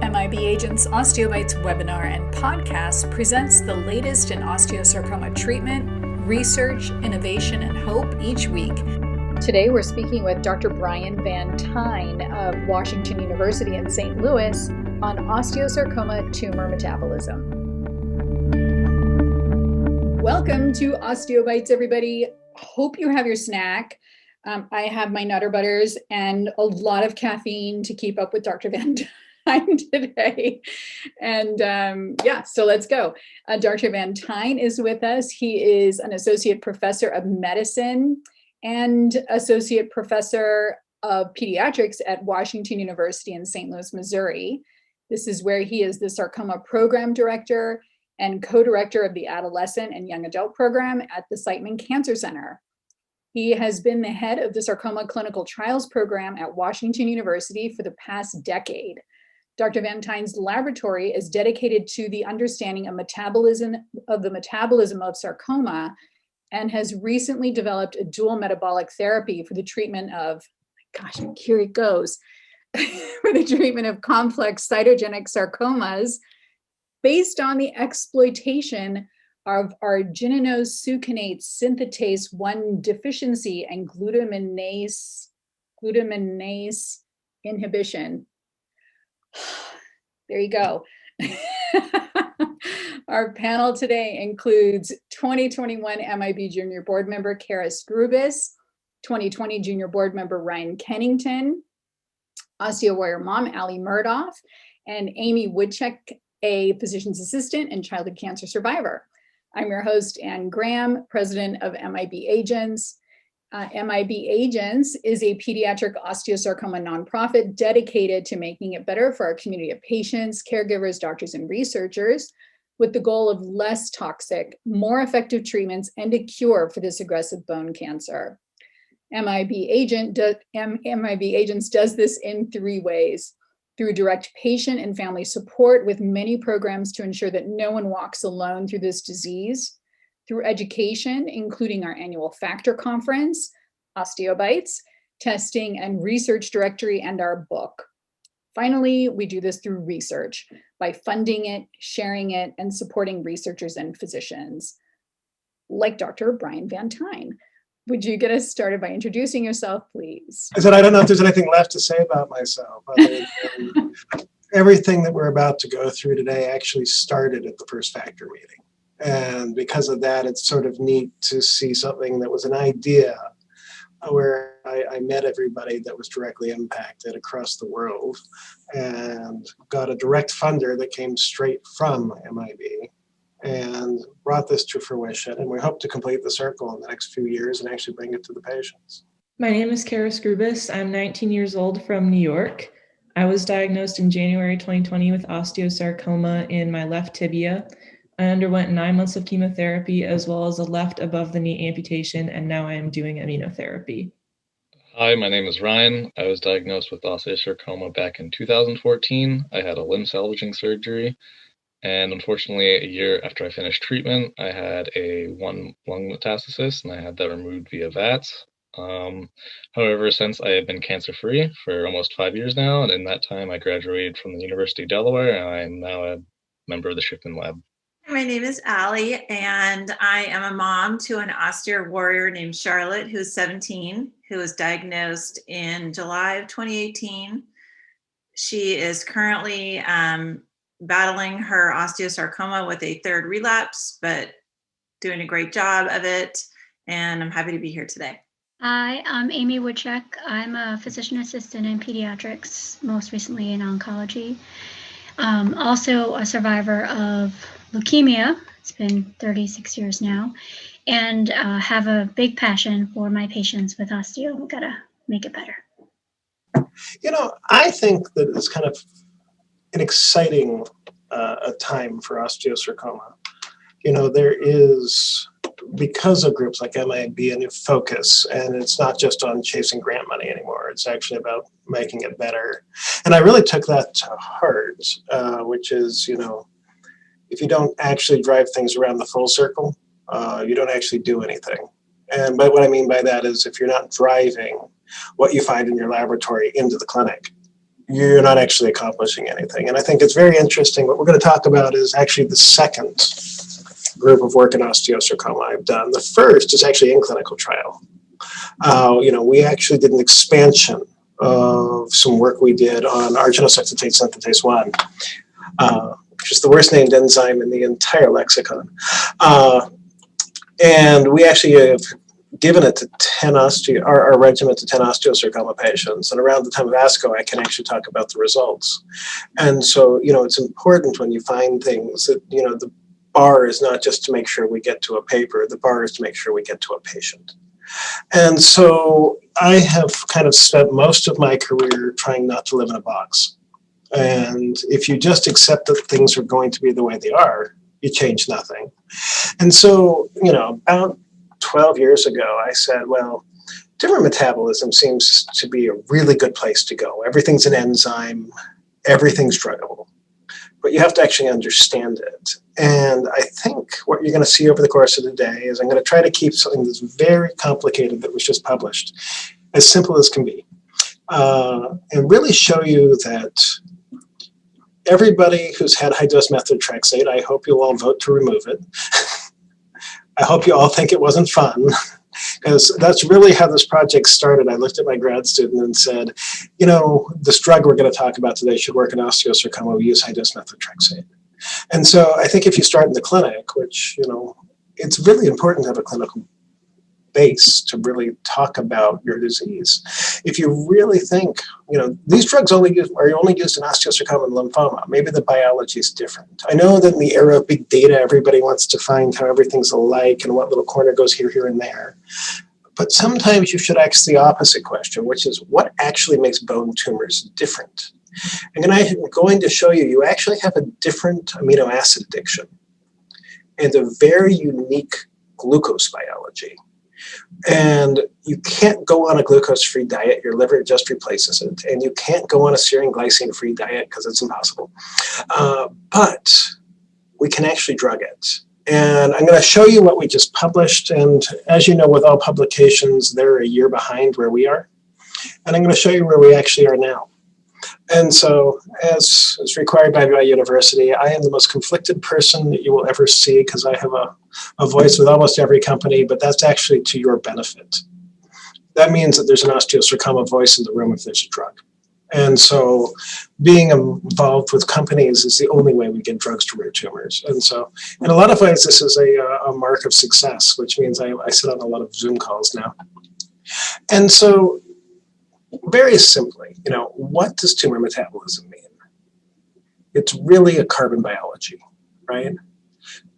MIB Agents OsteoBites webinar and podcast presents the latest in osteosarcoma treatment, research, innovation, and hope each week. Today we're speaking with Dr. Brian Van Tine of Washington University in St. Louis on Osteosarcoma Tumor Metabolism. Welcome to OsteoBites, everybody. Hope you have your snack. I have my Nutter Butters and a lot of caffeine to keep up with Dr. Van Tine today. And so let's go. Dr. Van Tine is with us. He is an associate professor of medicine and associate professor of pediatrics at Washington University in St. Louis, Missouri. This is where he is the sarcoma program director and co-director of the adolescent and young adult program at the Siteman Cancer Center. He has been the head of the Sarcoma Clinical Trials Program at Washington University for the past decade. Dr. Van Tine's laboratory is dedicated to the understanding of the metabolism of sarcoma and has recently developed a dual metabolic therapy for the treatment of, here it goes, for the treatment of complex cytogenetic sarcomas based on the exploitation of argininosuccinate synthetase 1 deficiency and glutaminase inhibition. There you go. Our panel today includes 2021 MIB Junior Board Member Kara Skrubis, 2020 Junior Board Member Ryan Kennington, Osteo Warrior Mom Allie Murdoff, and Amy Woodchuck, a physician's assistant and childhood cancer survivor. I'm your host, Ann Graham, president of MIB Agents. MIB Agents is a pediatric osteosarcoma nonprofit dedicated to making it better for our community of patients, caregivers, doctors, and researchers with the goal of less toxic, more effective treatments and a cure for this aggressive bone cancer. MIB Agents does this in three ways: through direct patient and family support with many programs to ensure that no one walks alone through this disease, through education, including our annual Factor Conference, OsteoBites, testing and research directory, and our book. Finally, we do this through research by funding it, sharing it, and supporting researchers and physicians, like Dr. Brian Van Tine. Would you get us started by introducing yourself, please? I said, I don't know if there's anything left to say about myself. Everything that we're about to go through today actually started at the first Factor meeting. And because of that, it's sort of neat to see something that was an idea where I met everybody that was directly impacted across the world and got a direct funder that came straight from MIB and brought this to fruition. And we hope to complete the circle in the next few years and actually bring it to the patients. My name is Kara Skrubis. I'm 19 years old from New York. I was diagnosed in January 2020 with osteosarcoma in my left tibia. I underwent 9 months of chemotherapy as well as a left above the knee amputation, and now I am doing immunotherapy. Hi, my name is Ryan. I was diagnosed with osteosarcoma back in 2014. I had a limb salvaging surgery, and unfortunately, a year after I finished treatment, I had a 1 lung metastasis, and I had that removed via VATS. However, since I have been cancer-free for almost 5 years now, and in that time, I graduated from the University of Delaware, and I am now a member of the Shipman Lab. My name is Allie, and I am a mom to an osteo warrior named Charlotte, who's 17, who was diagnosed in July of 2018. She is currently battling her osteosarcoma with a third relapse, but doing a great job of it, and I'm happy to be here today. Hi, I'm Amy Woodchuck. I'm a physician assistant in pediatrics, most recently in oncology. Also a survivor of leukemia. It's been 36 years now, and have a big passion for my patients with osteo. We've got to make it better. I think that it's kind of an exciting a time for osteosarcoma. There is, because of groups like MIB, a new focus, and it's not just on chasing grant money anymore. It's actually about making it better. And I really took that to heart, which is, if you don't actually drive things around the full circle, you don't actually do anything. But what I mean by that is if you're not driving what you find in your laboratory into the clinic, you're not actually accomplishing anything. And I think it's very interesting. What we're going to talk about is actually the second group of work in osteosarcoma I've done. The first is actually in clinical trial. We actually did an expansion of some work we did on argininosuccinate synthetase 1, which is the worst named enzyme in the entire lexicon. And we actually have given it to 10 our regimen to 10 osteosarcoma patients. And around the time of ASCO, I can actually talk about the results. And so, it's important when you find things that, the bar is not just to make sure we get to a paper, the bar is to make sure we get to a patient. And so I have kind of spent most of my career trying not to live in a box. And if you just accept that things are going to be the way they are, you change nothing. And so, about 12 years ago, I said, well, tumor metabolism seems to be a really good place to go. Everything's an enzyme, everything's druggable, but you have to actually understand it. And I think what you're going to see over the course of the day is I'm going to try to keep something that's very complicated that was just published as simple as can be, and really show you that everybody who's had high-dose methotrexate, I hope you'll all vote to remove it. I hope you all think it wasn't fun, because that's really how this project started. I looked at my grad student and said, this drug we're going to talk about today should work in osteosarcoma. We use high-dose methotrexate. And so I think if you start in the clinic, which, it's really important to have a clinical base to really talk about your disease. If you really think, these drugs are only used in osteosarcoma and lymphoma. Maybe the biology is different. I know that in the era of big data, everybody wants to find how everything's alike and what little corner goes here, here, and there. But sometimes you should ask the opposite question, which is what actually makes bone tumors different? And I'm going to show you actually have a different amino acid addiction and a very unique glucose biology. And you can't go on a glucose-free diet. Your liver just replaces it. And you can't go on a serine glycine-free diet because it's impossible. But we can actually drug it. And I'm going to show you what we just published. And as you know, with all publications, they're a year behind where we are. And I'm going to show you where we actually are now. And so, as is required by my university, I am the most conflicted person that you will ever see because I have a voice with almost every company, but that's actually to your benefit. That means that there's an osteosarcoma voice in the room if there's a drug. And so being involved with companies is the only way we get drugs to rare tumors. And so in a lot of ways, this is a mark of success, which means I sit on a lot of Zoom calls now. And so very simply, what does tumor metabolism mean? It's really a carbon biology, right?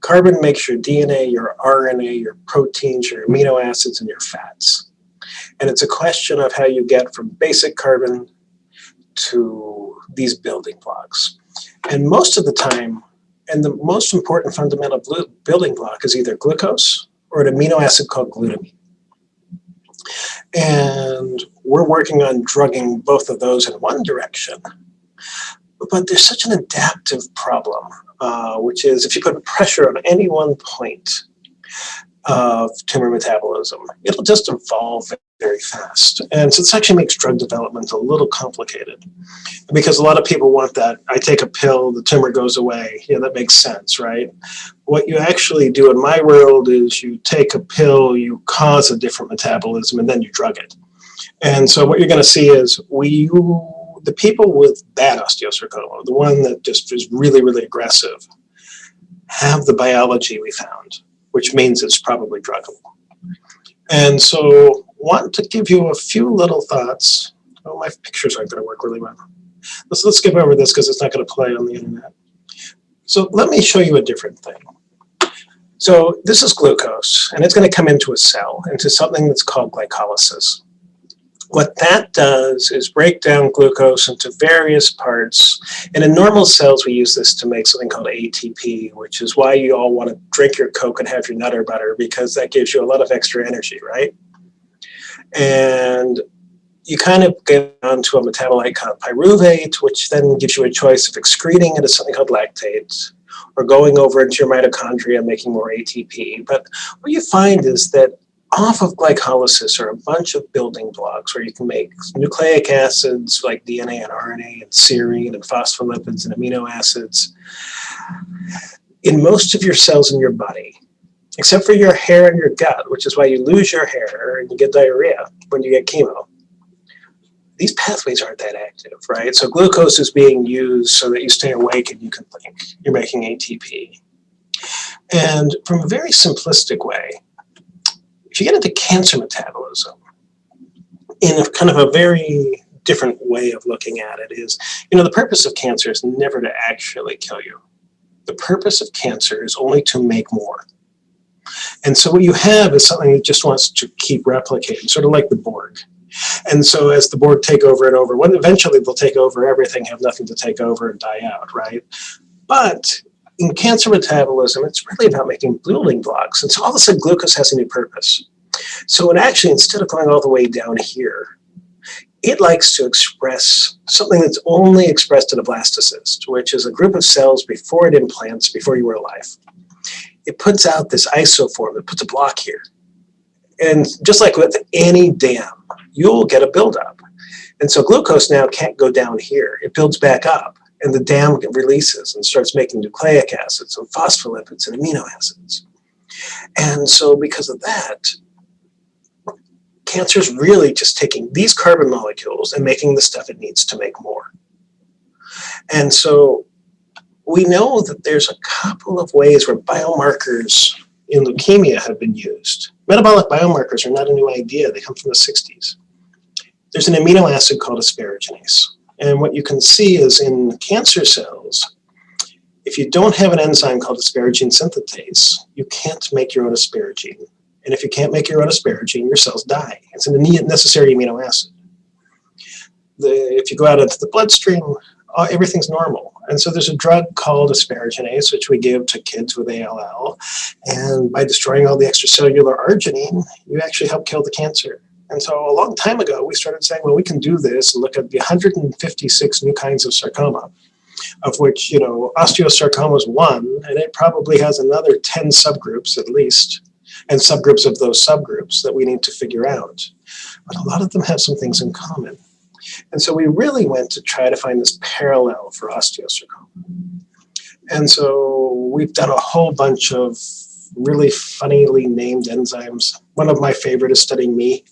Carbon makes your DNA, your RNA, your proteins, your amino acids, and your fats. And it's a question of how you get from basic carbon to these building blocks. And most of the time, and the most important fundamental building block is either glucose or an amino acid called glutamine. And we're working on drugging both of those in one direction. But there's such an adaptive problem, which is if you put pressure on any one point of tumor metabolism, it'll just evolve very fast. And so this actually makes drug development a little complicated because a lot of people want that. I take a pill, the tumor goes away. Yeah, that makes sense, right? What you actually do in my world is you take a pill, you cause a different metabolism, and then you drug it. And so what you're going to see is the people with bad osteosarcoma, the one that just is really, really aggressive, have the biology we found, which means it's probably druggable. And so want to give you a few little thoughts. Oh, my pictures aren't going to work really well. Let's skip over this because it's not going to play on the internet. So let me show you a different thing. So this is glucose, and it's going to come into a cell, into something that's called glycolysis. What that does is break down glucose into various parts. And in normal cells, we use this to make something called ATP, which is why you all want to drink your Coke and have your Nutter Butter, because that gives you a lot of extra energy, right? And you kind of get onto a metabolite called pyruvate, which then gives you a choice of excreting into something called lactate, or going over into your mitochondria and making more ATP. But what you find is that off of glycolysis are a bunch of building blocks where you can make nucleic acids like DNA and RNA and serine and phospholipids and amino acids in most of your cells in your body, except for your hair and your gut, which is why you lose your hair and you get diarrhea when you get chemo. These pathways aren't that active, right? So glucose is being used so that you stay awake and you can think. You're making ATP. And from a very simplistic way, if you get into cancer metabolism, in a kind of a very different way of looking at it is, the purpose of cancer is never to actually kill you. The purpose of cancer is only to make more. And so what you have is something that just wants to keep replicating, sort of like the Borg. And so as the Borg take over and over, when eventually they'll take over everything, have nothing to take over and die out, right? But in cancer metabolism, it's really about making building blocks. And so all of a sudden, glucose has a new purpose. So instead of going all the way down here, it likes to express something that's only expressed in a blastocyst, which is a group of cells before it implants, before you were alive. It puts out this isoform that puts a block here. And just like with any dam, you'll get a buildup. And so glucose now can't go down here. It builds back up. And the dam releases and starts making nucleic acids and phospholipids and amino acids. And so because of that, cancer is really just taking these carbon molecules and making the stuff it needs to make more. And so we know that there's a couple of ways where biomarkers in leukemia have been used. Metabolic biomarkers are not a new idea. They come from the 60s. There's an amino acid called asparaginase. And what you can see is in cancer cells, if you don't have an enzyme called asparagine synthetase, you can't make your own asparagine. And if you can't make your own asparagine, your cells die. It's a necessary amino acid. If you go out into the bloodstream, everything's normal. And so there's a drug called asparaginase, which we give to kids with ALL. And by destroying all the extracellular arginine, you actually help kill the cancer. And so a long time ago, we started saying, well, we can do this and look at the 156 new kinds of sarcoma, of which, osteosarcoma is one, and it probably has another 10 subgroups at least, and subgroups of those subgroups that we need to figure out. But a lot of them have some things in common. And so we really went to try to find this parallel for osteosarcoma. And so we've done a whole bunch of really funnily named enzymes. One of my favorite is studying me.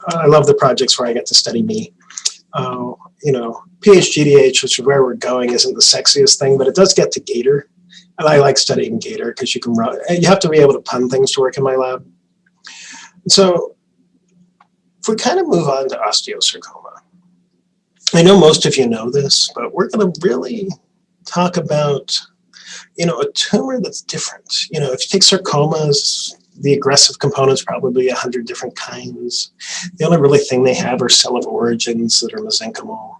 I love the projects where I get to study me. PhD, which is where we're going, isn't the sexiest thing, but it does get to Gator. And I like studying Gator because you have to be able to pun things to work in my lab. So if we kind of move on to osteosarcoma, I know most of you know this, but we're going to really talk about, a tumor that's different. If you take sarcomas, the aggressive components, probably 100 different kinds. The only really thing they have are cell of origins that are mesenchymal.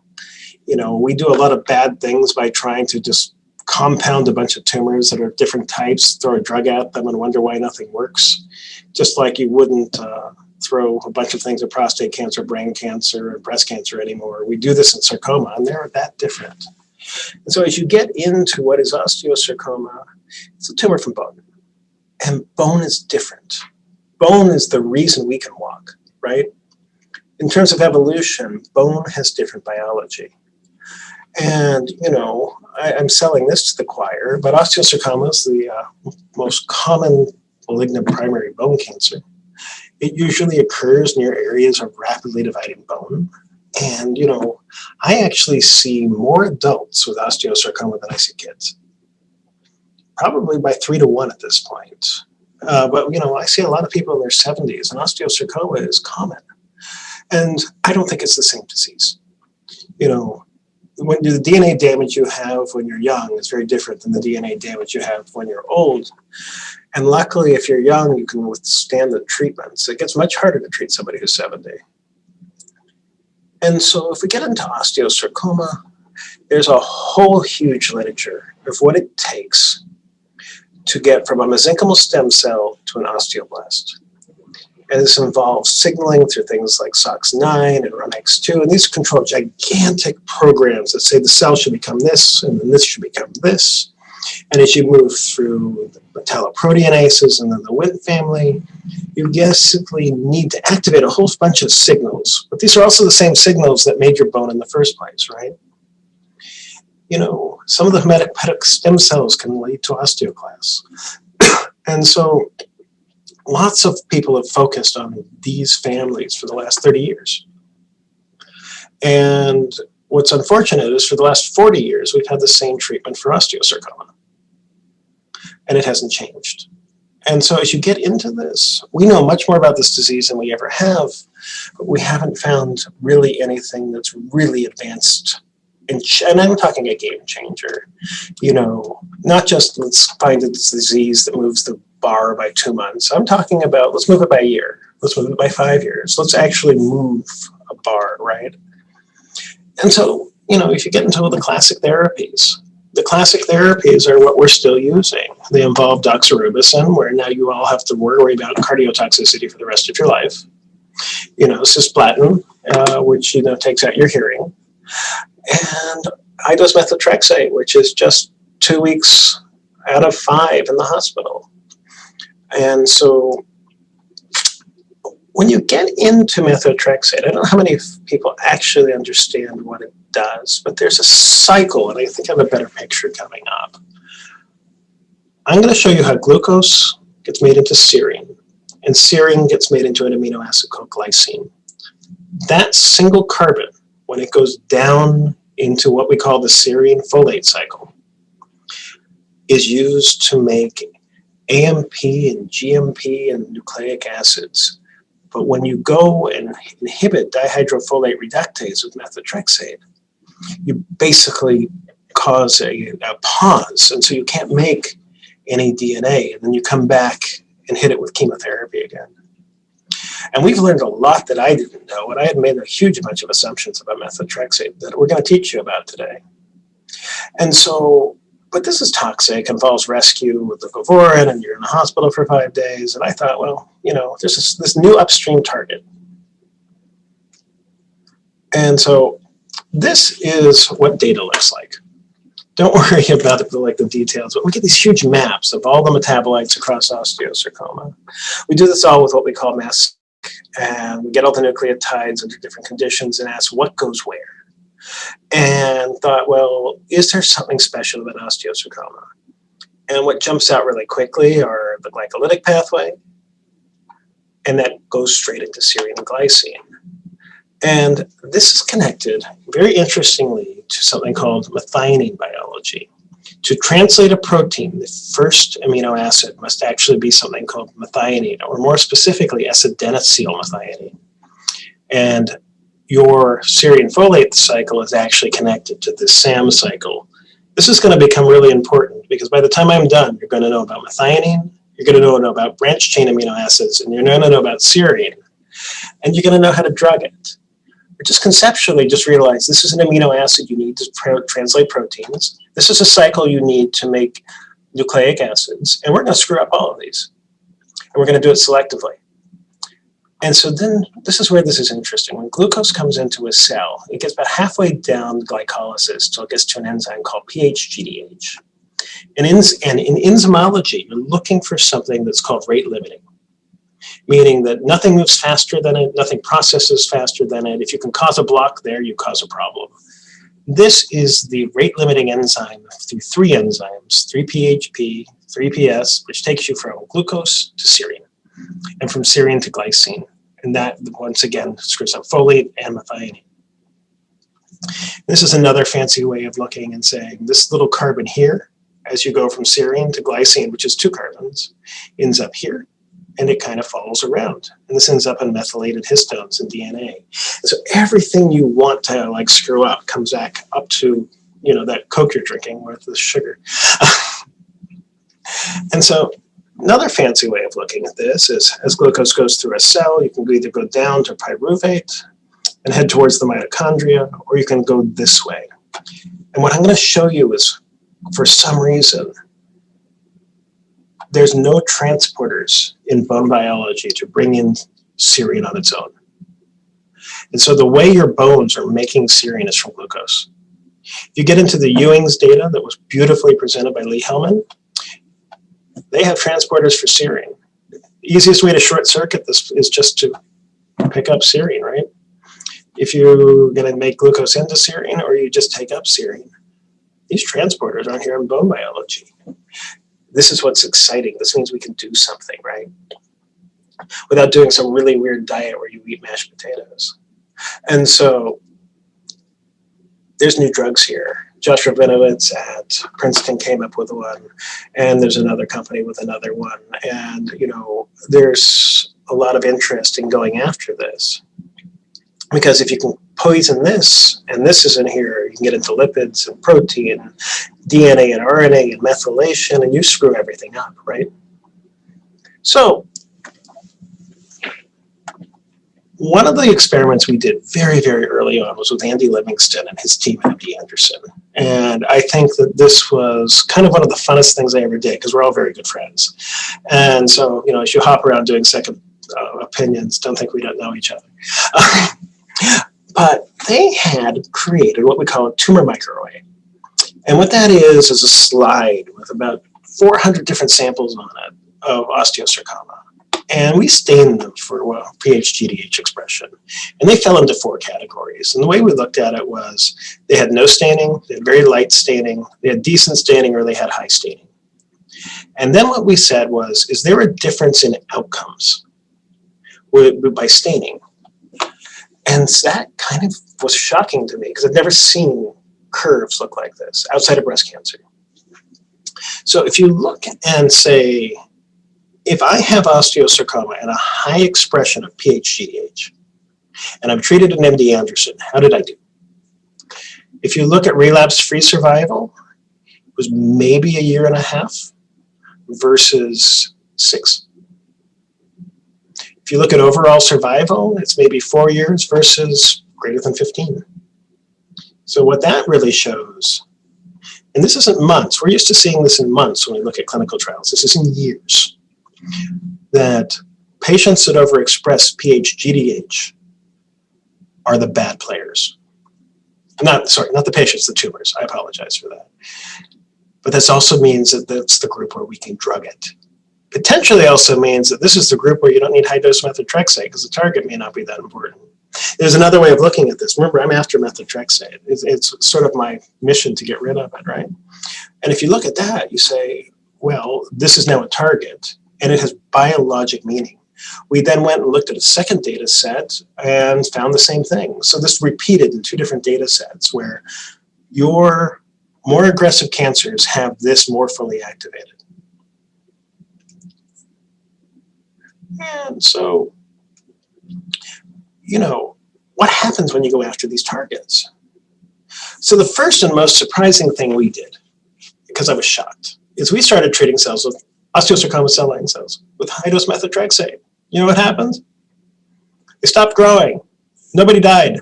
We do a lot of bad things by trying to just compound a bunch of tumors that are different types, throw a drug at them and wonder why nothing works. Just like you wouldn't throw a bunch of things at prostate cancer, brain cancer, and breast cancer anymore. We do this in sarcoma, and they're that different. And so as you get into what is osteosarcoma, it's a tumor from bone. And bone is different. Bone is the reason we can walk, right? In terms of evolution, bone has different biology. And, I'm selling this to the choir, but osteosarcoma is the most common malignant primary bone cancer. It usually occurs near areas of rapidly dividing bone. And, I actually see more adults with osteosarcoma than I see kids. Probably by 3 to 1 at this point. But, I see a lot of people in their 70s, and osteosarcoma is common. And I don't think it's the same disease. When the DNA damage you have when you're young is very different than the DNA damage you have when you're old. And luckily, if you're young, you can withstand the treatments. It gets much harder to treat somebody who's 70. And so if we get into osteosarcoma, there's a whole huge literature of what it takes to get from a mesenchymal stem cell to an osteoblast. And this involves signaling through things like SOX9 and RUNX2, and these control gigantic programs that say the cell should become this, and then this should become this. And as you move through the metalloproteinases, and then the Wnt family. You basically need to activate a whole bunch of signals, but these are also the same signals that made your bone in the first place, right? You know, some of the hematopoietic stem cells can lead to osteoclasts. And so lots of people have focused on these families for the last 30 years. And what's unfortunate is for the last 40 years, we've had the same treatment for osteosarcoma. And it hasn't changed. And so as you get into this, we know much more about this disease than we ever have, but we haven't found really anything that's really advanced. And I'm talking a game changer, you know, not just let's find a disease that moves the bar by 2 months. I'm talking about let's move it by a year. Let's move it by 5 years. Let's actually move a bar, right? And so, you know, if you get into the classic therapies are what we're still using. They involve doxorubicin, where now you all have to worry about cardiotoxicity for the rest of your life. You know, cisplatin, which, you know, takes out your hearing. And highdose methotrexate, which is just 2 weeks out of 5 in the hospital. And so when you get into methotrexate, I don't know how many people actually understand what it does, but there's a cycle, and I think I have a better picture coming up. I'm going to show you how glucose gets made into serine, and serine gets made into an amino acid called glycine. That single carbon, when it goes down into what we call the serine folate cycle, is used to make AMP and GMP and nucleic acids. But when you go and inhibit dihydrofolate reductase with methotrexate, you basically cause a pause, and so you can't make any DNA, and then you come back and hit it with chemotherapy again. And we've learned a lot that I didn't know, and I had made a huge bunch of assumptions about methotrexate that we're going to teach you about today. And so, but this is toxic, involves rescue with leucovorin, and you're in the hospital for 5 days. And I thought, well, you know, there's this new upstream target. And so this is what data looks like. Don't worry about the details, but we get these huge maps of all the metabolites across osteosarcoma. We do this all with what we call mass, and we get all the nucleotides under different conditions and ask what goes where. And thought, well, is there something special about osteosarcoma? And what jumps out really quickly are the glycolytic pathway, and that goes straight into serine and glycine. And this is connected, very interestingly, to something called methionine biology. To translate a protein, the first amino acid must actually be something called methionine, or more specifically, S-adenosine methionine. And your serine folate cycle is actually connected to the SAM cycle. This is going to become really important because by the time I'm done, you're going to know about methionine, you're going to know about branched chain amino acids, and you're going to know about serine, and you're going to know how to drug it. But just conceptually, just realize this is an amino acid you need to translate proteins. This is a cycle you need to make nucleic acids, and we're going to screw up all of these, and we're going to do it selectively. And so then this is where this is interesting. When glucose comes into a cell, it gets about halfway down glycolysis till it gets to an enzyme called PhGDH. And in enzymology, you're looking for something that's called rate limiting, meaning that nothing moves faster than it, nothing processes faster than it. If you can cause a block there, you cause a problem. This is the rate limiting enzyme through 3 enzymes, 3-PHP, 3-PS, which takes you from glucose to serine, and from serine to glycine. And that, once again, screws up folate and methionine. This is another fancy way of looking and saying this little carbon here, as you go from serine to glycine, which is 2 carbons, ends up here, and it kind of follows around. And this ends up in methylated histones and DNA. And so everything you want to like screw up comes back up to, you know, that Coke you're drinking with the sugar. And so another fancy way of looking at this is as glucose goes through a cell, you can either go down to pyruvate and head towards the mitochondria, or you can go this way. And what I'm going to show you is, for some reason, there's no transporters in bone biology to bring in serine on its own. And so the way your bones are making serine is from glucose. If you get into the Ewing's data that was beautifully presented by Lee Hellman, They have transporters for serine. The easiest way to short circuit this is just to pick up serine, right? If you're going to make glucose into serine or you just take up serine, these transporters aren't here in bone biology. This is what's exciting. This means we can do something, right? Without doing some really weird diet where you eat mashed potatoes. And so there's new drugs here. Josh Rabinowitz at Princeton came up with one, and there's another company with another one. And, you know, there's a lot of interest in going after this. Because if you can poison this, and this is in here, you can get into lipids and protein, DNA and RNA and methylation, and you screw everything up, right? So one of the experiments we did very, very early on was with Andy Livingston and his team at MD Anderson. And I think that this was kind of one of the funnest things I ever did because we're all very good friends. And so, you know, as you hop around doing second opinions, don't think we don't know each other. But they had created what we call a tumor microarray. And what that is a slide with about 400 different samples on it of osteosarcoma. And we stained them for Ph.D expression. And they fell into 4 categories. And the way we looked at it was they had no staining, they had very light staining, they had decent staining, or they had high staining. And then what we said was, is there a difference in outcomes by staining? And that kind of was shocking to me because I've never seen curves look like this outside of breast cancer. So if you look and say, if I have osteosarcoma and a high expression of Ph.D, and I'm treated in MD Anderson, how did I do? If you look at relapse-free survival, it was maybe a year and a half versus 6. If you look at overall survival, it's maybe 4 years versus greater than 15. So what that really shows, and this isn't months, we're used to seeing this in months when we look at clinical trials, this is in years, that patients that overexpress Ph.D are the bad players. Not the patients, the tumors, I apologize for that. But this also means that that's the group where we can drug it. Potentially also means that this is the group where you don't need high-dose methotrexate because the target may not be that important. There's another way of looking at this. Remember, I'm after methotrexate. It's sort of my mission to get rid of it, right? And if you look at that, you say, well, this is now a target, and it has biologic meaning. We then went and looked at a second data set and found the same thing. So this repeated in 2 different data sets where your more aggressive cancers have this more fully activated. And so, you know, what happens when you go after these targets? So the first and most surprising thing we did, because I was shocked, is we started treating cells with osteosarcoma cell line cells with high-dose methotrexate. You know what happened? They stopped growing. Nobody died.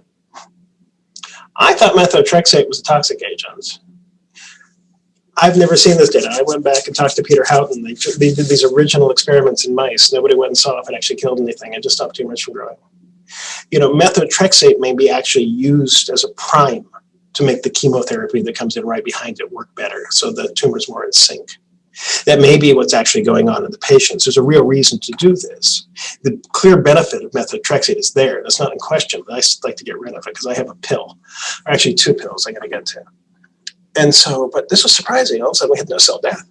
I thought methotrexate was a toxic agent. I've never seen this data. I went back and talked to Peter Houghton. They did these original experiments in mice. Nobody went and saw if it actually killed anything. It just stopped tumors from growing. You know, methotrexate may be actually used as a prime to make the chemotherapy that comes in right behind it work better, so the tumor's more in sync. That may be what's actually going on in the patients. There's a real reason to do this. The clear benefit of methotrexate is there. That's not in question, but I just like to get rid of it because I have a pill, or actually 2 pills I got to get to. And so, but this was surprising. All of a sudden we had no cell death.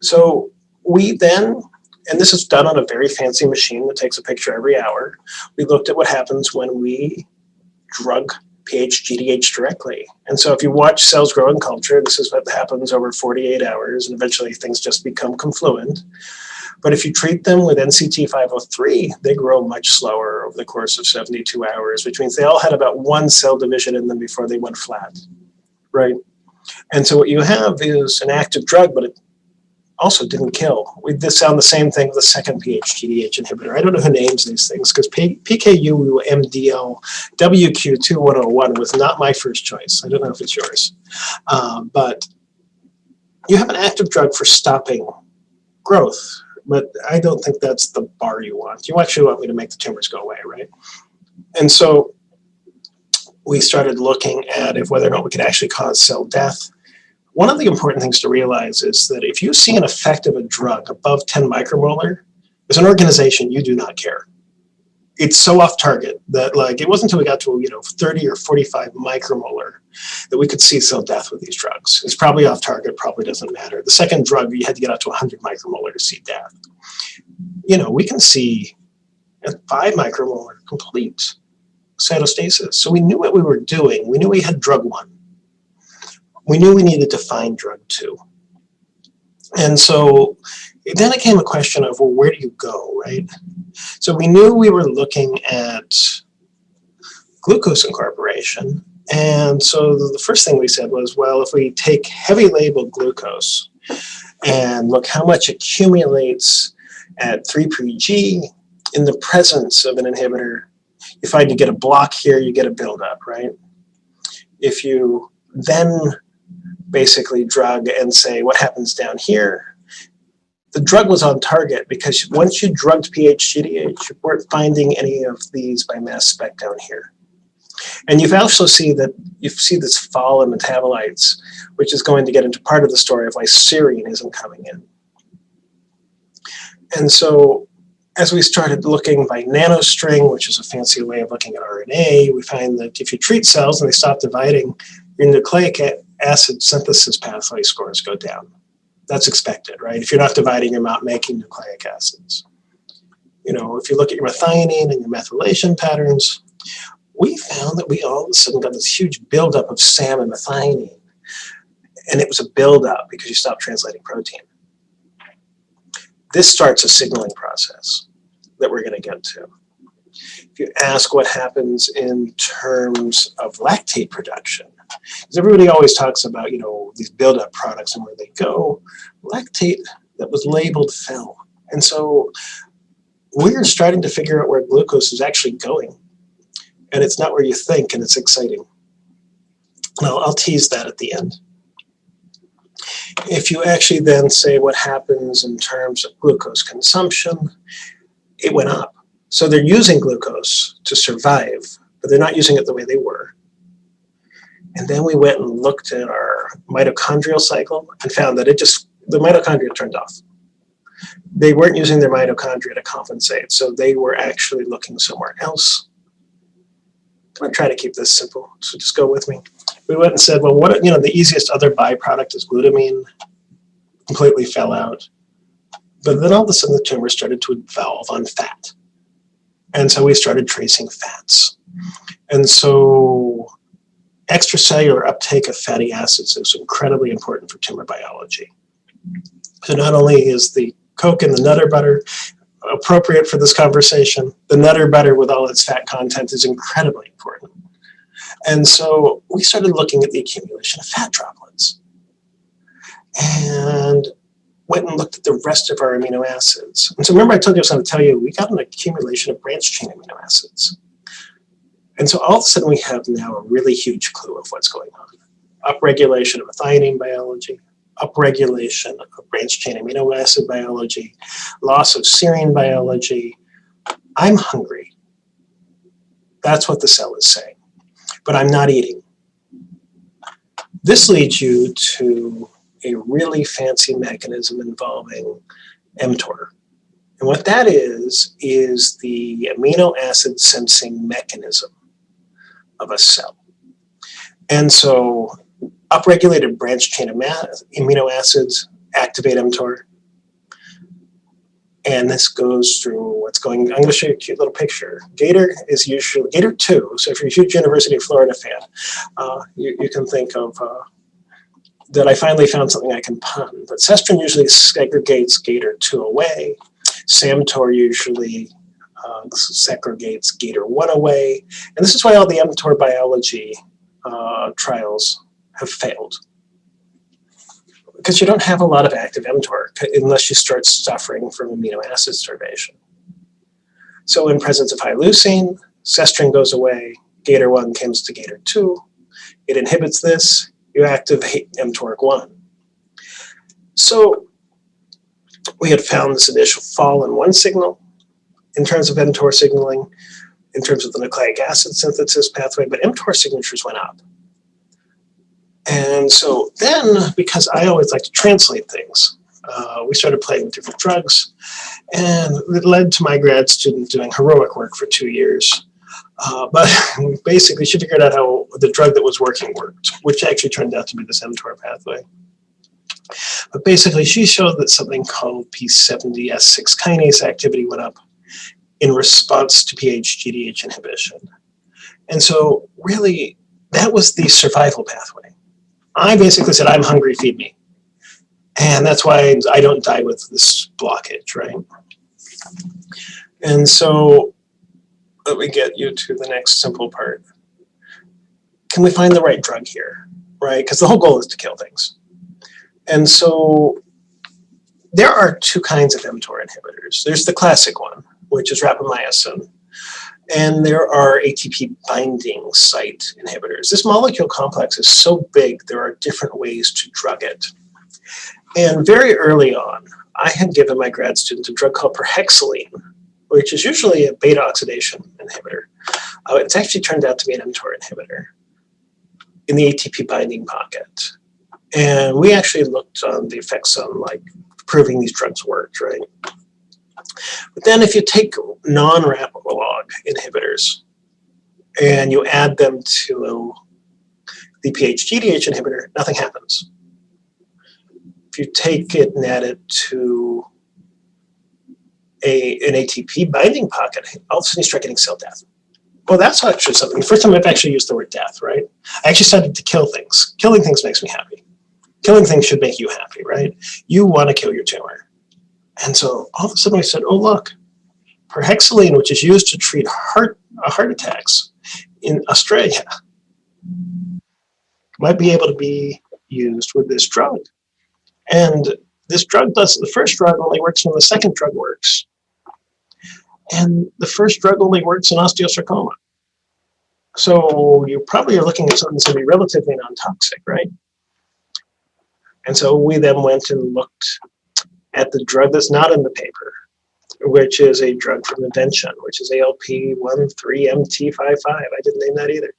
So we then, and this is done on a very fancy machine that takes a picture every hour, we looked at what happens when we drug Ph.D directly. And so if you watch cells grow in culture, this is what happens over 48 hours, and eventually things just become confluent. But if you treat them with NCT503, they grow much slower over the course of 72 hours, which means they all had about 1 cell division in them before they went flat. Right? And so what you have is an active drug, but it also didn't kill. We found the same thing with the second Ph.D inhibitor. I don't know who names these things because PKU MDL WQ2101 was not my first choice. I don't know if it's yours. But you have an active drug for stopping growth, but I don't think that's the bar you want. You actually want me to make the tumors go away, right? And so we started looking at whether or not we could actually cause cell death. One of the important things to realize is that if you see an effect of a drug above 10 micromolar, as an organization, you do not care. It's so off target that like it wasn't until we got to 30 or 45 micromolar that we could see cell death with these drugs. It's probably off target, probably doesn't matter. The second drug, you had to get out to 100 micromolar to see death. We can see at 5 micromolar complete cytostasis. So we knew what we were doing. We knew we had drug 1. We knew we needed to find drug 2. And so then it came a question of, well, where do you go, right? So we knew we were looking at glucose incorporation. And so the first thing we said was, well, if we take heavy labeled glucose and look how much accumulates at 3-PG in the presence of an inhibitor, you find you get a block here, you get a buildup, right? If you then basically drug and say what happens down here, the drug was on target because once you drugged PhGDH, you weren't finding any of these by mass spec down here. And you've also see this fall in metabolites, which is going to get into part of the story of why serine isn't coming in. And so as we started looking by nanostring, which is a fancy way of looking at RNA, we find that if you treat cells and they stop dividing, your nucleic acid synthesis pathway scores go down. That's expected, right? If you're not dividing, you're not making nucleic acids. If you look at your methionine and your methylation patterns, we found that we all of a sudden got this huge buildup of SAM and methionine. And it was a buildup because you stopped translating protein. This starts a signaling process that we're going to get to. If you ask what happens in terms of lactate production, because everybody always talks about, these buildup products and where they go, lactate that was labeled fell. And so we're starting to figure out where glucose is actually going. And it's not where you think, and it's exciting. Now, I'll tease that at the end. If you actually then say what happens in terms of glucose consumption, it went up. So they're using glucose to survive, but they're not using it the way they were. And then we went and looked at our mitochondrial cycle and found that the mitochondria turned off. They weren't using their mitochondria to compensate, so they were actually looking somewhere else. I'm going to try to keep this simple, so just go with me. We went and said, well, the easiest other byproduct is glutamine. Completely fell out. But then all of a sudden the tumor started to evolve on fat. And so we started tracing fats. And so extracellular uptake of fatty acids is incredibly important for tumor biology. So not only is the Coke and the Nutter butter appropriate for this conversation, the Nutter butter with all its fat content is incredibly important. And so we started looking at the accumulation of fat droplets and went and looked at the rest of our amino acids. And so remember I told you I was going to tell you, we got an accumulation of branched chain amino acids. And so all of a sudden we have now a really huge clue of what's going on. Upregulation of methionine biology, upregulation of branched chain amino acid biology, loss of serine biology. I'm hungry. That's what the cell is saying. But I'm not eating. This leads you to a really fancy mechanism involving Mtor. And what that is the amino acid sensing mechanism of a cell. And so upregulated branched chain amino acids activate Mtor. And this goes through what's going, I'm going to show you a cute little picture. Gator is usually, Gator 2, so if you're a huge University of Florida fan, you can think of that I finally found something I can pun. But cestrin usually segregates Gator 2 away. Samtor usually segregates Gator 1 away. And this is why all the Mtor biology trials have failed. Because you don't have a lot of active Mtor unless you start suffering from amino acid starvation. So in presence of high leucine, cestrin goes away, Gator 1 comes to Gator 2, it inhibits this, you activate mTORC1. So we had found this initial fall in one signal in terms of mTOR signaling, in terms of the nucleic acid synthesis pathway, but mTOR signatures went up. And so then, because I always like to translate things, we started playing with different drugs, and it led to my grad student doing heroic work for 2 years. But basically, she figured out how the drug that was working worked, which actually turned out to be this Mtor pathway. But basically, she showed that something called P70S6 kinase activity went up in response to PhD inhibition. And so really, that was the survival pathway. I basically said, I'm hungry, feed me. And that's why I don't die with this blockage, right? And so let me get you to the next simple part. Can we find the right drug here, right? Because the whole goal is to kill things. And so there are two kinds of mTOR inhibitors. There's the classic one, which is rapamycin, and there are ATP binding site inhibitors. This molecule complex is so big, there are different ways to drug it. And very early on, I had given my grad students a drug called perhexaline, which is usually a beta oxidation inhibitor. It's actually turned out to be an mTOR inhibitor in the ATP binding pocket. And we actually looked on the effects on like proving these drugs worked, right? But then if you take non-Rapidlog inhibitors and you add them to the Ph.D. inhibitor, nothing happens. If you take it and add it to an ATP binding pocket, all of a sudden you start getting cell death. Well, that's actually something. The first time I've actually used the word death, right? I actually started to kill things. Killing things makes me happy. Killing things should make you happy, right? You want to kill your tumor. And so all of a sudden we said, oh, look, perhexaline, which is used to treat heart attacks in Australia, might be able to be used with this drug. And this drug does, the first drug only works when the second drug works. And the first drug only works in osteosarcoma. So you probably are looking at something that's going to be relatively non-toxic, right? And so we then went and looked at the drug that's not in the paper, which is a drug from Invention, which is ALP13MT55. I didn't name that either.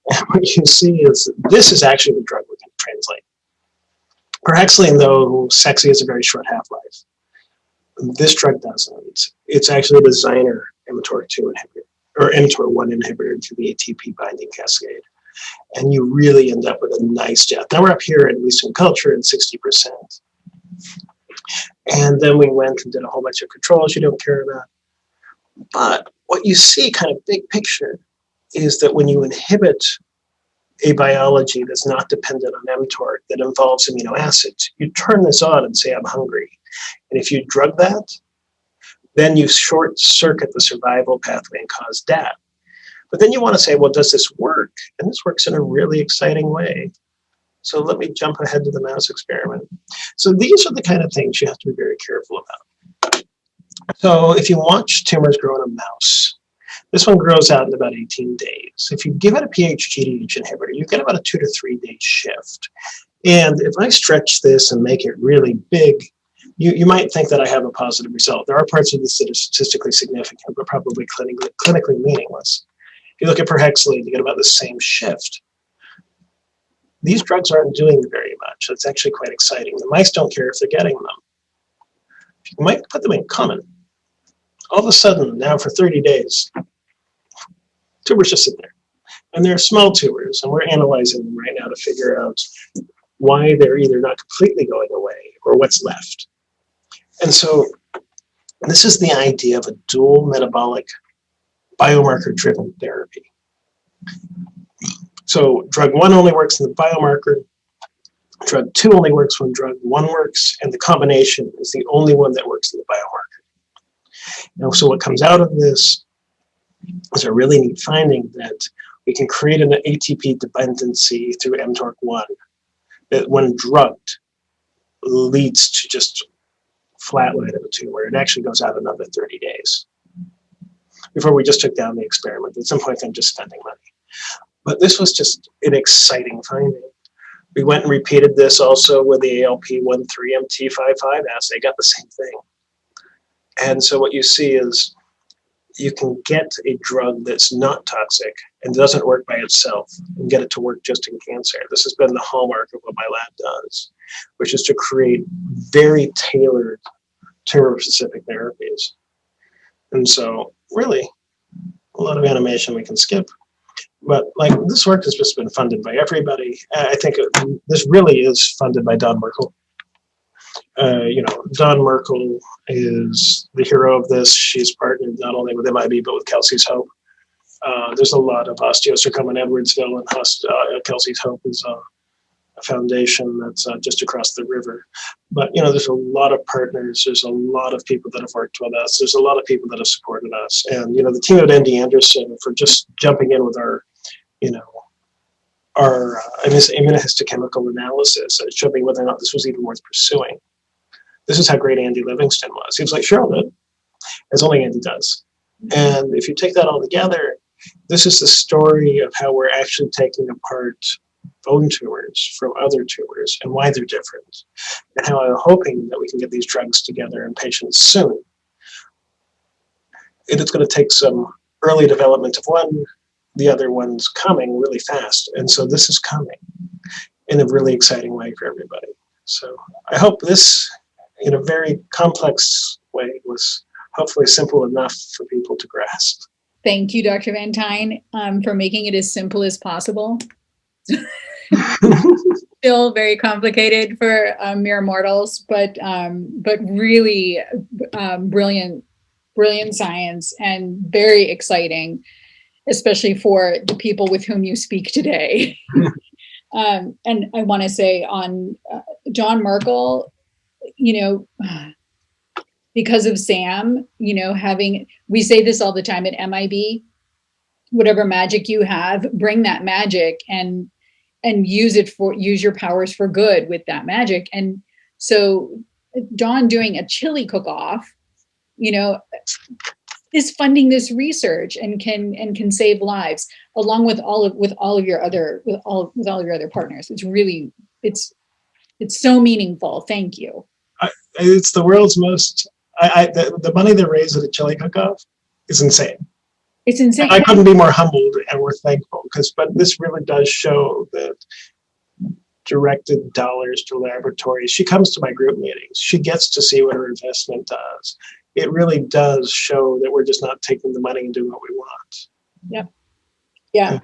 And what you see is this is actually the drug we can translate. Perhexaline, though sexy, has a very short half-life. This drug doesn't. It's actually a designer mTOR2 inhibitor, or mTOR1 inhibitor to the ATP binding cascade. And you really end up with a nice death. Now we're up here, at least in culture, at 60%. And then we went and did a whole bunch of controls you don't care about. But what you see, kind of big picture, is that when you inhibit a biology that's not dependent on mTOR, that involves amino acids, you turn this on and say, I'm hungry. And if you drug that, then you short circuit the survival pathway and cause death. But then you want to say, well, does this work? And this works in a really exciting way. So let me jump ahead to the mouse experiment. So these are the kind of things you have to be very careful about. So if you watch tumors grow in a mouse, this one grows out in about 18 days. If you give it a Ph.D. inhibitor, you get about a 2 to 3 day shift. And if I stretch this and make it really big, you might think that I have a positive result. There are parts of this that are statistically significant, but probably clinically meaningless. If you look at perhexaline, you get about the same shift. These drugs aren't doing very much. It's actually quite exciting. The mice don't care if they're getting them. You might put them in common. All of a sudden, now for 30 days, tumors just sit there. And they're small tumors, and we're analyzing them right now to figure out why they're either not completely going away or what's left. And so this is the idea of a dual metabolic biomarker-driven therapy. So drug 1 only works in the biomarker, drug 2 only works when drug 1 works, and the combination is the only one that works in the biomarker. Now, so what comes out of this is a really neat finding that we can create an ATP dependency through mTOR1 that when drugged leads to just flatline of a tumor. It actually goes out another 30 days. Before we just took down the experiment. At some point, I'm just spending money. But this was just an exciting finding. We went and repeated this also with the ALP13MT55 assay, got the same thing. And so what you see is you can get a drug that's not toxic and doesn't work by itself, and get it to work just in cancer. This has been the hallmark of what my lab does, which is to create very tailored tumor-specific therapies. And so really, a lot of animation we can skip. But like, this work has just been funded by everybody. I think this really is funded by Don Merkel. Don Merkel is the hero of this. She's partnered not only with MIB, but with Kelsey's Hope. There's a lot of osteosarcoma in Edwardsville, and Kelsey's Hope is a foundation that's just across the river. But, there's a lot of partners. There's a lot of people that have worked with us. There's a lot of people that have supported us. And, the team at MD Anderson for just jumping in with our immunohistochemical analysis, showing whether or not this was even worth pursuing. This is how great Andy Livingston was. He was like, Cheryl did, as only Andy does. And if you take that all together, this is the story of how we're actually taking apart bone tumors from other tumors and why they're different, and how I'm hoping that we can get these drugs together in patients soon. It's going to take some early development of one, the other one's coming really fast. And so this is coming in a really exciting way for everybody. So I hope this, in a very complex way, was hopefully simple enough for people to grasp. Thank you, Dr. Van Tine, for making it as simple as possible. Still very complicated for mere mortals, but really brilliant science, and very exciting, especially for the people with whom you speak today. And I want to say on John Merkel, because of Sam, we say this all the time at MIB, whatever magic you have, bring that magic and use your powers for good with that magic. And so John doing a chili cook-off, is funding this research and can save lives, along with all of your other partners. It's really, it's so meaningful. Thank you. It's the world's most, the money they raise at a chili cook-off is insane. It's insane. I couldn't be more humbled, and we're thankful, but this really does show that directed dollars to laboratories. She comes to my group meetings. She gets to see what her investment does. It really does show that we're just not taking the money and doing what we want. Yep. Yeah.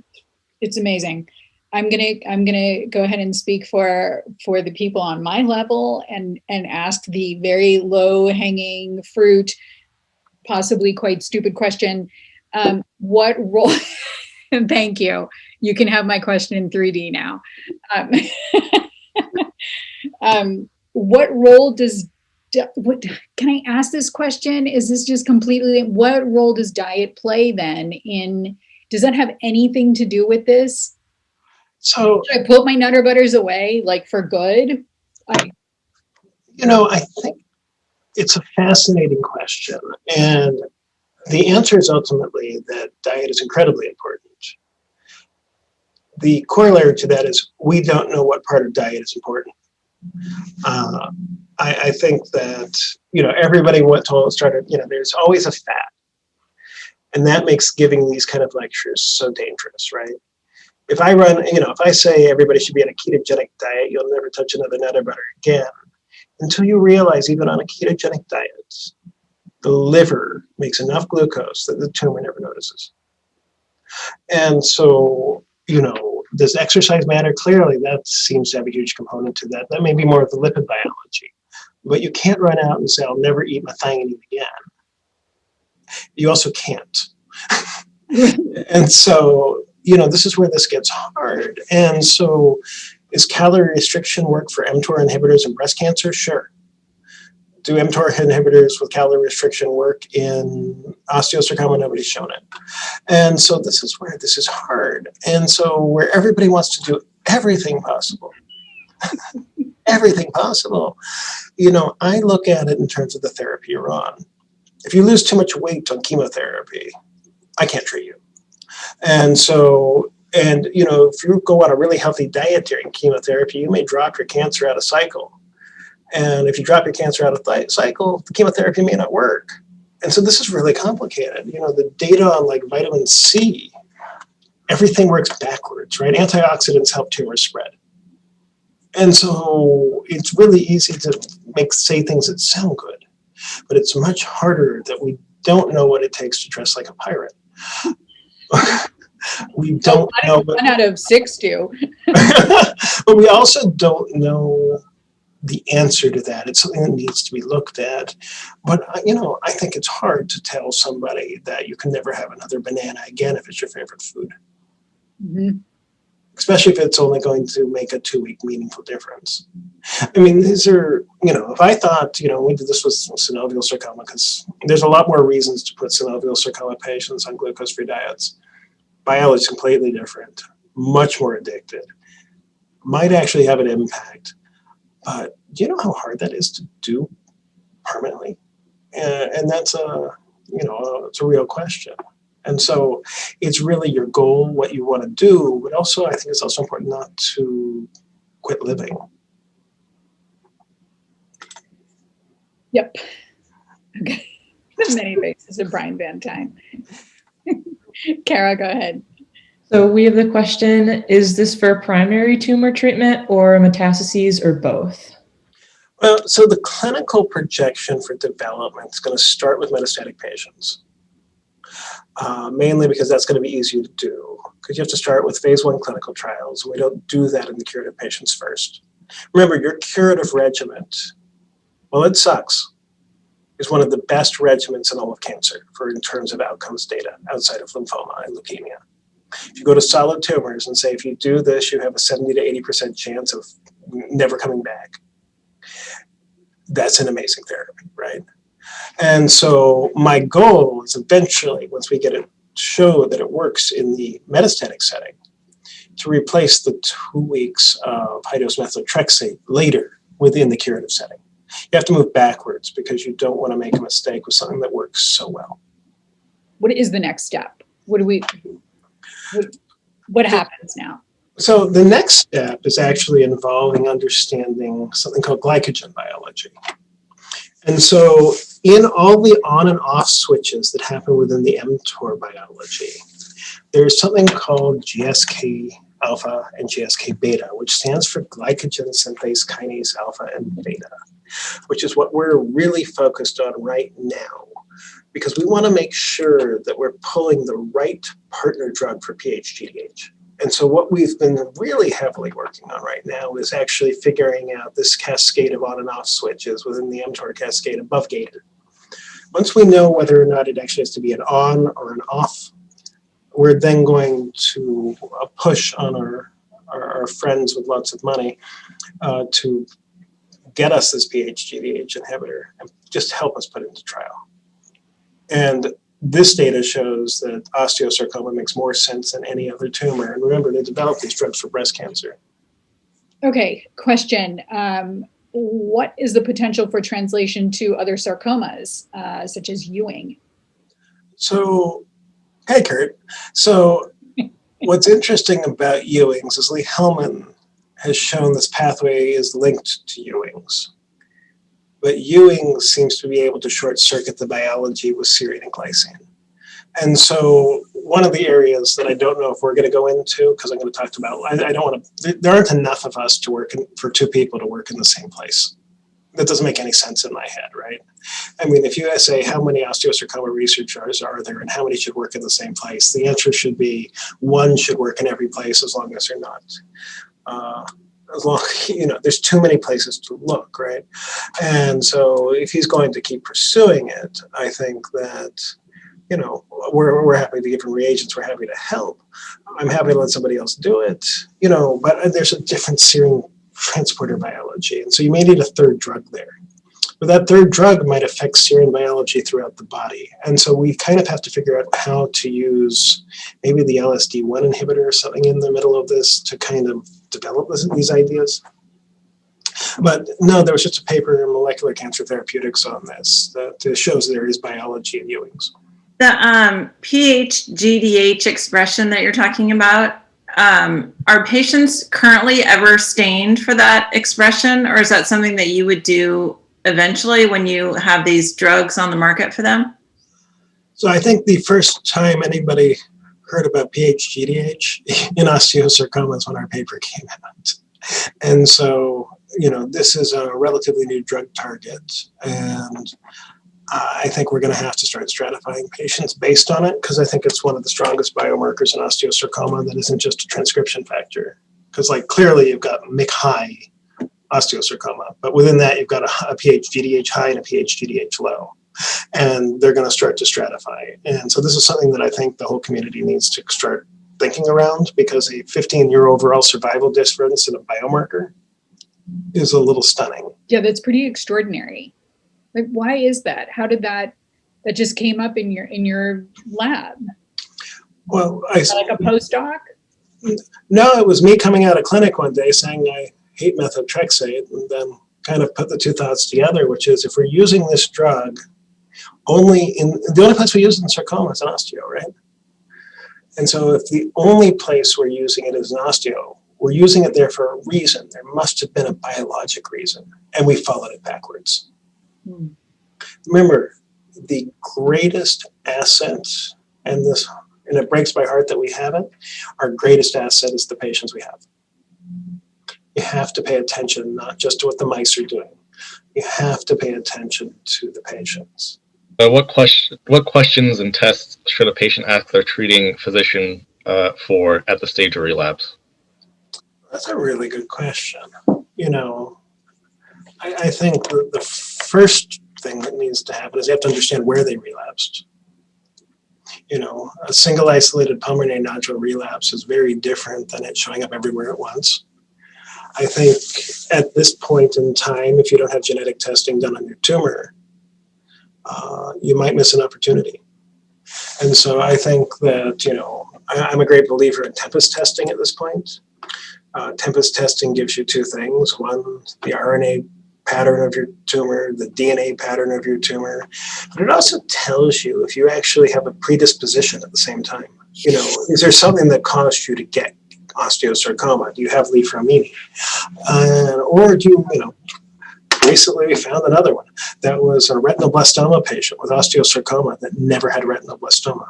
It's amazing. I'm gonna go ahead and speak for the people on my level and ask the very low-hanging fruit, possibly quite stupid question. What role? Thank you. You can have my question in 3D now. What role does? Can I ask this question? Is this just completely? What role does diet play then? Does that have anything to do with this? So should I put my Nutter Butters away, like for good? I think it's a fascinating question, and the answer is ultimately that diet is incredibly important. The corollary to that is we don't know what part of diet is important. I think that, everybody started, there's always a fat. And that makes giving these kind of lectures so dangerous, right? If I say everybody should be on a ketogenic diet, you'll never touch another Nutter Butter again, until you realize even on a ketogenic diet, the liver makes enough glucose that the tumor never notices. And so, does exercise matter? Clearly, that seems to have a huge component to that. That may be more of the lipid biology. But you can't run out and say, I'll never eat methionine again. You also can't. And so, this is where this gets hard. And so, is calorie restriction work for Mtor inhibitors in breast cancer? Sure. Do Mtor inhibitors with calorie restriction work in osteosarcoma? Nobody's shown it. And so this is where this is hard. And so where everybody wants to do everything possible, everything possible, I look at it in terms of the therapy you're on. If you lose too much weight on chemotherapy, I can't treat you. And so, if you go on a really healthy diet during chemotherapy, you may drop your cancer out of cycle. And if you drop your cancer out of cycle, the chemotherapy may not work. And so this is really complicated. The data on like vitamin C everything works backwards, right? Antioxidants help tumors spread. And so it's really easy to say things that sound good, but it's much harder that we don't know what it takes to dress like a pirate. We don't know. 1 out of 6 do. But we also don't know the answer to that. It's something that needs to be looked at. But, I think it's hard to tell somebody that you can never have another banana again if it's your favorite food. Mm-hmm. Especially if it's only going to make a 2-week meaningful difference. I mean, these are, if I thought, we did this with synovial sarcoma, because there's a lot more reasons to put synovial sarcoma patients on glucose-free diets. Biology is completely different, much more addicted, might actually have an impact. But do you know how hard that is to do permanently? And that's it's a real question. And so it's really your goal, what you want to do, but also I think it's also important not to quit living. Yep. Okay. The many faces of Brian Van Tine. Kara, go ahead. So we have the question, is this for primary tumor treatment or metastases or both? Well, so the clinical projection for development is going to start with metastatic patients, mainly because that's going to be easier to do, because you have to start with phase 1 clinical trials. We don't do that in the curative patients first. Remember, your curative regimen, well, it sucks, is one of the best regimens in all of cancer in terms of outcomes data outside of lymphoma and leukemia. If you go to solid tumors and say, if you do this, you have a 70 to 80% chance of never coming back. That's an amazing therapy, right? And so my goal is eventually, once we get it show that it works in the metastatic setting, to replace the 2 weeks of high-dose methotrexate later within the curative setting. You have to move backwards because you don't want to make a mistake with something that works so well. What is the next step? What happens now? So the next step is actually involving understanding something called glycogen biology. And so in all the on and off switches that happen within the Mtor biology, there's something called GSK alpha and GSK beta, which stands for glycogen synthase kinase alpha and beta, which is what we're really focused on right now, because we want to make sure that we're pulling the right partner drug for PhD. And so what we've been really heavily working on right now is actually figuring out this cascade of on and off switches within the Mtor cascade above gator. Once we know whether or not it actually has to be an on or an off, we're then going to push on our friends with lots of money to get us this PhD inhibitor and just help us put it into trial. And this data shows that osteosarcoma makes more sense than any other tumor. And remember, they developed these drugs for breast cancer. Okay, question. What is the potential for translation to other sarcomas, such as Ewing? So, hey, Kurt. So what's interesting about Ewing's is Lee Hellman has shown this pathway is linked to Ewing's. But Ewing seems to be able to short circuit the biology with serine and glycine. And so one of the areas that I don't know if we're going to go into, because I'm going to talk about, I don't want to, there aren't enough of us to work for 2 people to work in the same place. That doesn't make any sense in my head, right? I mean, if you say how many osteosarcoma researchers are there and how many should work in the same place, the answer should be 1 should work in every place as long as they're not. As long, there's too many places to look, right? And so if he's going to keep pursuing it, I think that, we're happy to give him reagents. We're happy to help. I'm happy to let somebody else do it, but there's a different serine transporter biology. And so you may need a 3rd drug there. But that 3rd drug might affect serine biology throughout the body. And so we kind of have to figure out how to use maybe the LSD1 inhibitor or something in the middle of this to kind of develop these ideas. But no, there was just a paper in Molecular Cancer Therapeutics on this that shows there is biology in Ewing's. The PhGDH expression that you're talking about, are patients currently ever stained for that expression, or is that something that you would do eventually when you have these drugs on the market for them? So I think the first time anybody heard about PhD in osteosarcomas when our paper came out. And so, this is a relatively new drug target, and I think we're going to have to start stratifying patients based on it, because I think it's one of the strongest biomarkers in osteosarcoma that isn't just a transcription factor. Because clearly you've got MIC high osteosarcoma, but within that you've got a PhD high and a PhD low. And they're going to start to stratify. And so this is something that I think the whole community needs to start thinking around, because a 15-year overall survival difference in a biomarker is a little stunning. Yeah, that's pretty extraordinary. Why is that? How did that just came up in your lab? Well, like a postdoc? No, it was me coming out of clinic one day saying I hate methotrexate, and then kind of put the two thoughts together, which is, if we're using this drug the only place we use it in sarcoma is in osteo, right? And so if the only place we're using it is in osteo, we're using it there for a reason. There must have been a biologic reason, and we followed it backwards. Remember, the greatest asset, and it breaks my heart that we haven't, our greatest asset is the patients we have. You have to pay attention not just to what the mice are doing. You have to pay attention to the patients. What questions and tests should a patient ask their treating physician for at the stage of relapse? That's a really good question. I think the first thing that needs to happen is you have to understand where they relapsed. A single isolated pulmonary nodule relapse is very different than it showing up everywhere at once. I think at this point in time, if you don't have genetic testing done on your tumor, you might miss an opportunity. And so I think that, I'm a great believer in tempest testing at this point. Tempest testing gives you two things. One, the RNA pattern of your tumor, the DNA pattern of your tumor. But it also tells you if you actually have a predisposition at the same time. Is there something that caused you to get osteosarcoma? Do you have leishmania? Or do you, recently we found another one that was a retinoblastoma patient with osteosarcoma that never had retinoblastoma.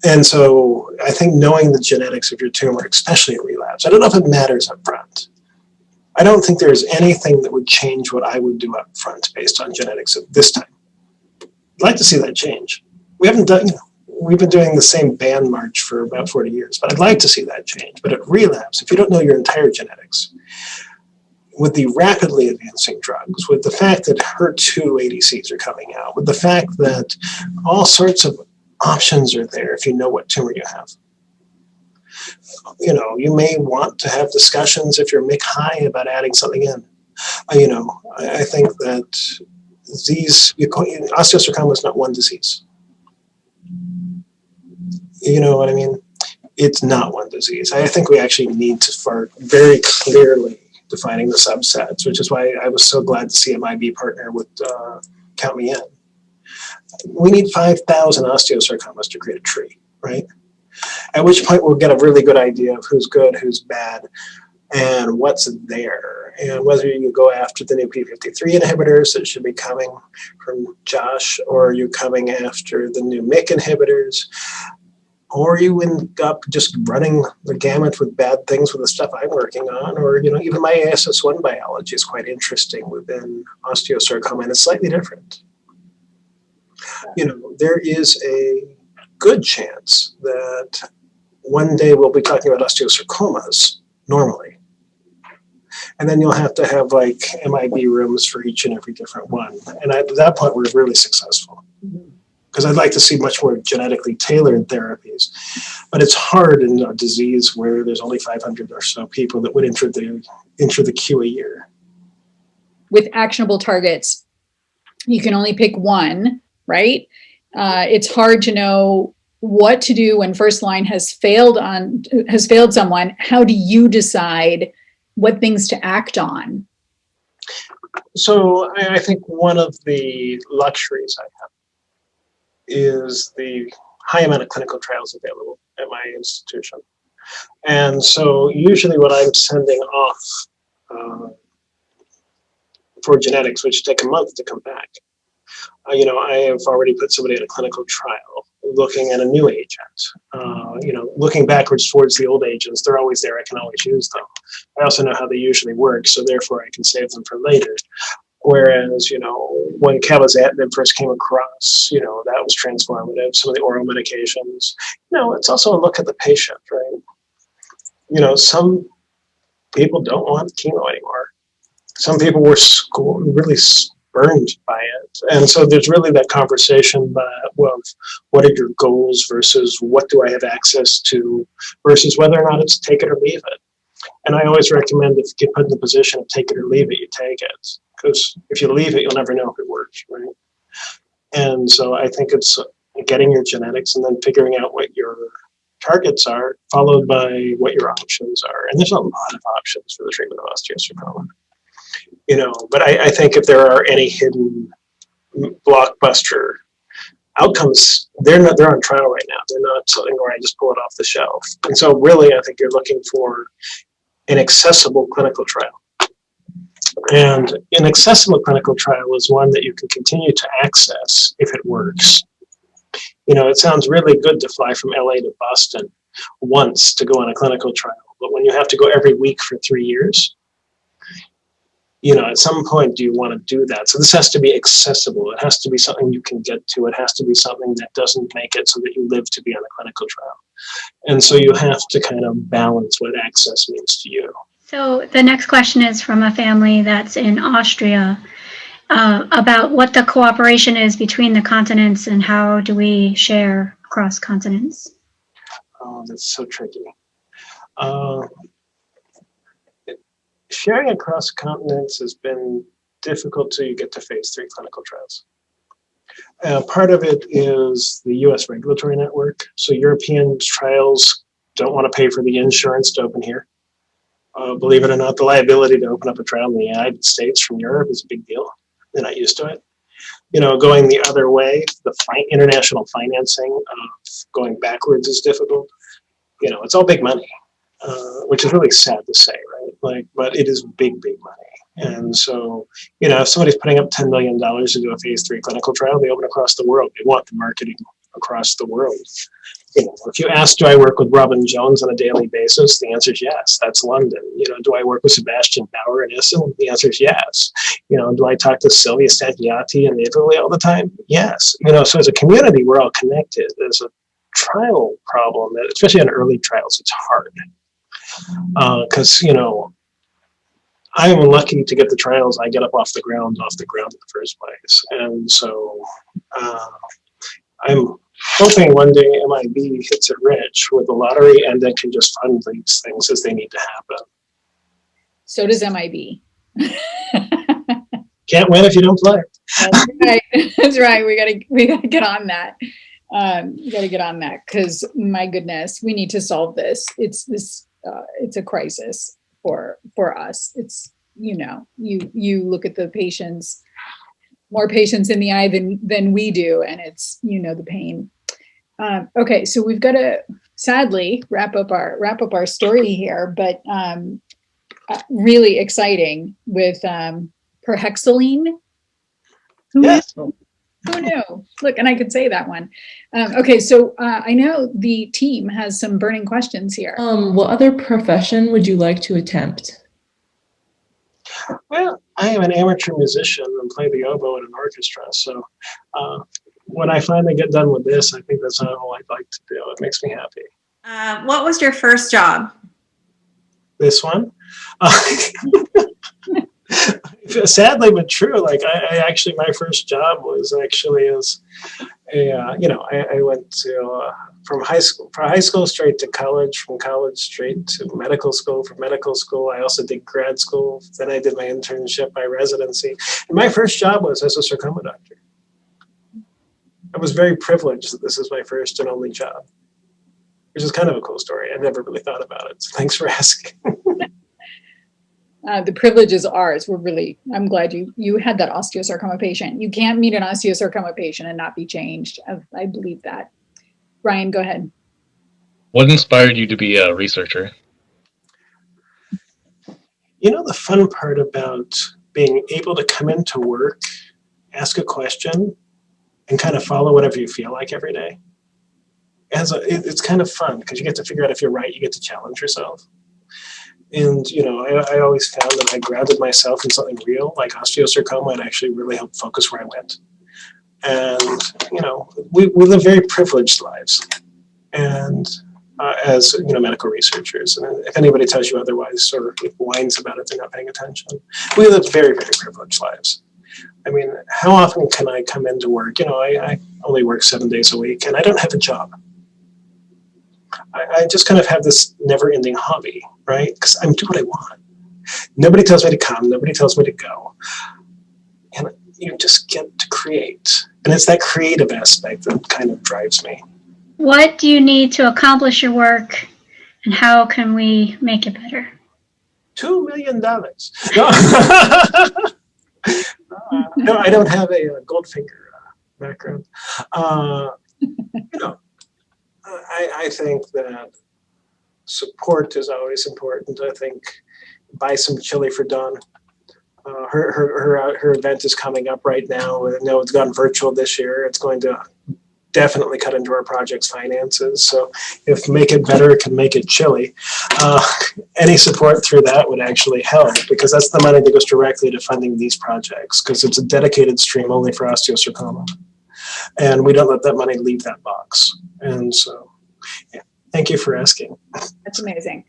And so I think knowing the genetics of your tumor, especially at relapse, I don't know if it matters up front. I don't think there's anything that would change what I would do up front based on genetics at this time. I'd like to see that change. We haven't done, we've been doing the same band march for about 40 years, but I'd like to see that change. But at relapse, if you don't know your entire genetics, with the rapidly advancing drugs, with the fact that HER2 ADCs are coming out, with the fact that all sorts of options are there if you know what tumor you have. You may want to have discussions if you're MIC high about adding something in. I think that osteosarcoma is not one disease. You know what I mean? It's not one disease. I think we actually need to start very clearly defining the subsets, which is why I was so glad to see a MIB partner with Count Me In. We need 5,000 osteosarcomas to create a tree, right? At which point we'll get a really good idea of who's good, who's bad, and what's there. And whether you go after the new p53 inhibitors that should be coming from Josh, or you're coming after the new MIC inhibitors, or you end up just running the gamut with bad things with the stuff I'm working on, or even my ASS1 biology is quite interesting within osteosarcoma, and it's slightly different. There is a good chance that one day we'll be talking about osteosarcomas normally. And then you'll have to have MIB rooms for each and every different one. And at that point, we're really successful. Because I'd like to see much more genetically tailored therapies. But it's hard in a disease where there's only 500 or so people that would enter the queue a year. With actionable targets, you can only pick one, right? It's hard to know what to do when first line has failed someone. How do you decide what things to act on? So I think one of the luxuries I have is the high amount of clinical trials available at my institution. And so usually what I'm sending off for genetics, which take a month to come back, I have already put somebody in a clinical trial looking at a new agent. Looking backwards towards the old agents, they're always there. I can always use them. I also know how they usually work, so therefore I can save them for later. Whereas, when cabozantinib first came across, that was transformative. Some of the oral medications, it's also a look at the patient, right? Some people don't want chemo anymore. Some people were really burned by it. And so there's really that conversation about, well, what are your goals versus what do I have access to versus whether or not it's take it or leave it. And I always recommend if you get put in the position of take it or leave it, you take it. Because if you leave it, you'll never know if it works, right? And so I think it's getting your genetics and then figuring out what your targets are, followed by what your options are. And there's a lot of options for the treatment of osteosarcoma. But I think if there are any hidden blockbuster outcomes, they're on trial right now. They're not something where I just pull it off the shelf. And so really, I think you're looking for an accessible clinical trial. And an accessible clinical trial is one that you can continue to access if it works. It sounds really good to fly from LA to Boston once to go on a clinical trial. But when you have to go every week for 3 years, at some point, do you want to do that? So this has to be accessible. It has to be something you can get to. It has to be something that doesn't make it so that you live to be on a clinical trial. And so you have to kind of balance what access means to you. So the next question is from a family that's in Austria about what the cooperation is between the continents and how do we share across continents? Oh, that's so tricky. Sharing across continents has been difficult till you get to phase 3 clinical trials. Part of it is the US regulatory network. So European trials don't want to pay for the insurance to open here. Believe it or not, the liability to open up a trial in the United States from Europe is a big deal. They're not used to it. Going the other way, the international financing of going backwards is difficult. It's all big money, which is really sad to say, right? But it is big money. And so, if somebody's putting up $10 million to do a phase 3 clinical trial, they open across the world. They want the marketing across the world. If you ask, do I work with Robin Jones on a daily basis? The answer is yes. That's London. Do I work with Sebastian Bauer in Essen? The answer is yes. Do I talk to Sylvia Stagliati in Italy all the time? Yes. So as a community, we're all connected. As a trial problem, especially in early trials, it's hard. Because, I am lucky to get the trials I get up off the ground in the first place. And so I'm hoping one day MIB hits it rich with the lottery and then can just fund these things as they need to happen. So does MIB. Can't win if you don't play. That's right. That's right. We gotta get on that. We gotta get on that because my goodness, we need to solve this. It's a crisis for us. It's you look at the patients, more patients in the eye than we do, and it's the pain. Okay, so we've got to sadly wrap up our story here, but really exciting with perhexylene. Who knew? Look, and I could say that one. Okay, so I know the team has some burning questions here. What other profession would you like to attempt? Well, I am an amateur musician and play the oboe in an orchestra. So when I finally get done with this, I think that's all I'd like to do. It makes me happy. What was your first job? This one? Sadly but true, I actually, my first job was actually as I went to from high school straight to college, from college straight to medical school, from medical school I also did grad school, then I did my internship, my residency, and my first job was as a sarcoma doctor. I was very privileged that this is my first and only job, which is kind of a cool story. I never really thought about it, so thanks for asking. The privilege is ours. I'm glad you had that osteosarcoma patient. You can't meet an osteosarcoma patient and not be changed. I believe that. Ryan, go ahead. What inspired you to be a researcher? The fun part about being able to come into work, ask a question, and kind of follow whatever you feel like every day. it's kind of fun because you get to figure out if you're right. You get to challenge yourself. And, I always found that I grounded myself in something real, like osteosarcoma, and actually really helped focus where I went. And, we live very privileged lives. And as, medical researchers, and if anybody tells you otherwise or whines about it, they're not paying attention. We live very, very privileged lives. I mean, how often can I come into work? I only work 7 days a week, and I don't have a job. I just kind of have this never-ending hobby, right? Because I do what I want. Nobody tells me to come. Nobody tells me to go. And you just get to create. And it's that creative aspect that kind of drives me. What do you need to accomplish your work, and how can we make it better? $2 million. No, no, I don't have a Goldfinger background. I think that support is always important. I think buy some chili for Dawn. Her event is coming up right now. I know it's gone virtual this year. It's going to definitely cut into our project's finances. So if Make It Better can make it chili, any support through that would actually help, because that's the money that goes directly to funding these projects, because it's a dedicated stream only for osteosarcoma. And we don't let that money leave that box. And so, yeah, thank you for asking. That's amazing.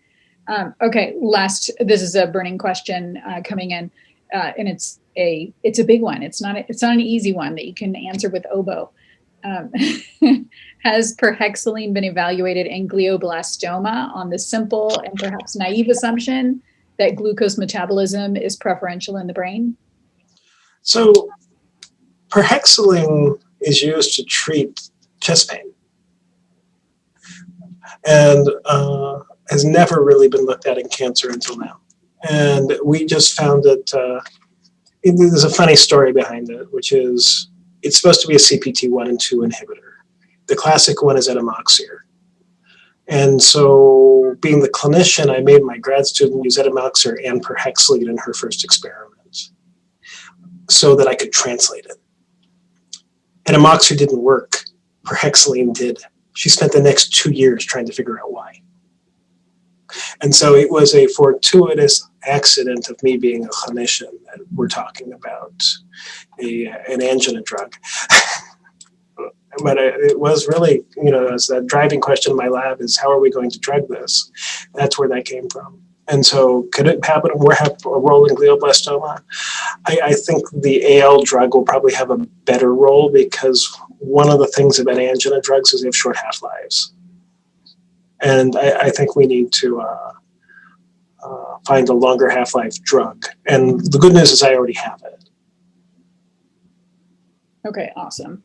Okay, this is a burning question coming in, and it's a big one. It's not an easy one that you can answer with oboe. Has perhexylene been evaluated in glioblastoma on the simple and perhaps naive assumption that glucose metabolism is preferential in the brain? So perhexylene is used to treat chest pain, and has never really been looked at in cancer until now. And we just found that there's a funny story behind it, which is it's supposed to be a CPT1 and 2 inhibitor. The classic one is etomoxir. And so being the clinician, I made my grad student use etomoxir and perhexylene in her first experiment so that I could translate it. Etomoxir didn't work. Perhexylene did. She spent the next 2 years trying to figure out why. And so it was a fortuitous accident of me being a clinician that we're talking about an angina drug. But it was really, as that driving question in my lab is, how are we going to drug this? That's where that came from. And so could it happen or have a role in glioblastoma? I think the AL drug will probably have a better role, because one of the things about angina drugs is they have short half-lives. And I think we need to find a longer half-life drug. And the good news is I already have it. Okay, awesome.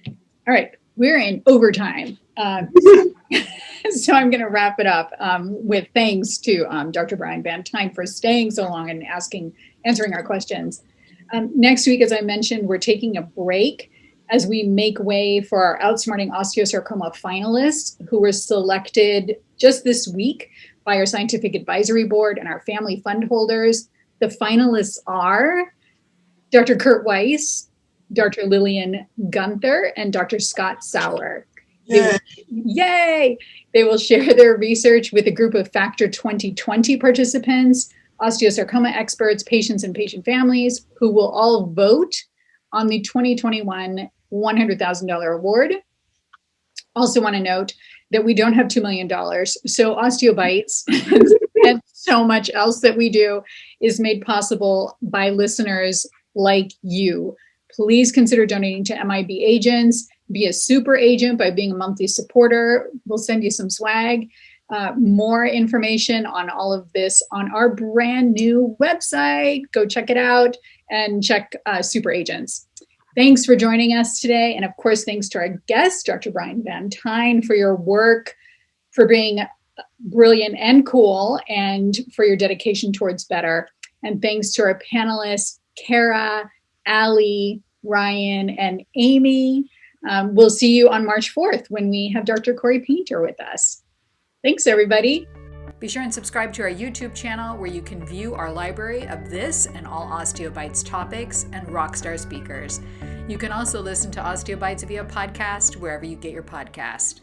All right, we're in overtime. So I'm going to wrap it up with thanks to Dr. Brian Van Tine for staying so long and answering our questions. Next week, as I mentioned, we're taking a break as we make way for our Outsmarting Osteosarcoma finalists, who were selected just this week by our scientific advisory board and our family fund holders. The finalists are Dr. Kurt Weiss, Dr. Lillian Gunther, and Dr. Scott Sauer. Yay! They will share their research with a group of Factor 2020 participants, osteosarcoma experts, patients, and patient families, who will all vote on the 2021 $100,000 award. Also want to note that we don't have $2 million. So OsteoBites and so much else that we do is made possible by listeners like you. Please consider donating to MIB Agents. Be a super agent by being a monthly supporter. We'll send you some swag. More information on all of this on our brand new website. Go check it out and check Super Agents. Thanks for joining us today. And of course, thanks to our guest, Dr. Brian Van Tine, for your work, for being brilliant and cool, and for your dedication towards better. And thanks to our panelists, Kara, Allie, Ryan, and Amy. We'll see you on March 4th when we have Dr. Corey Painter with us. Thanks, everybody. Be sure and subscribe to our YouTube channel, where you can view our library of this and all OsteoBites topics and rockstar speakers. You can also listen to OsteoBites via podcast wherever you get your podcast.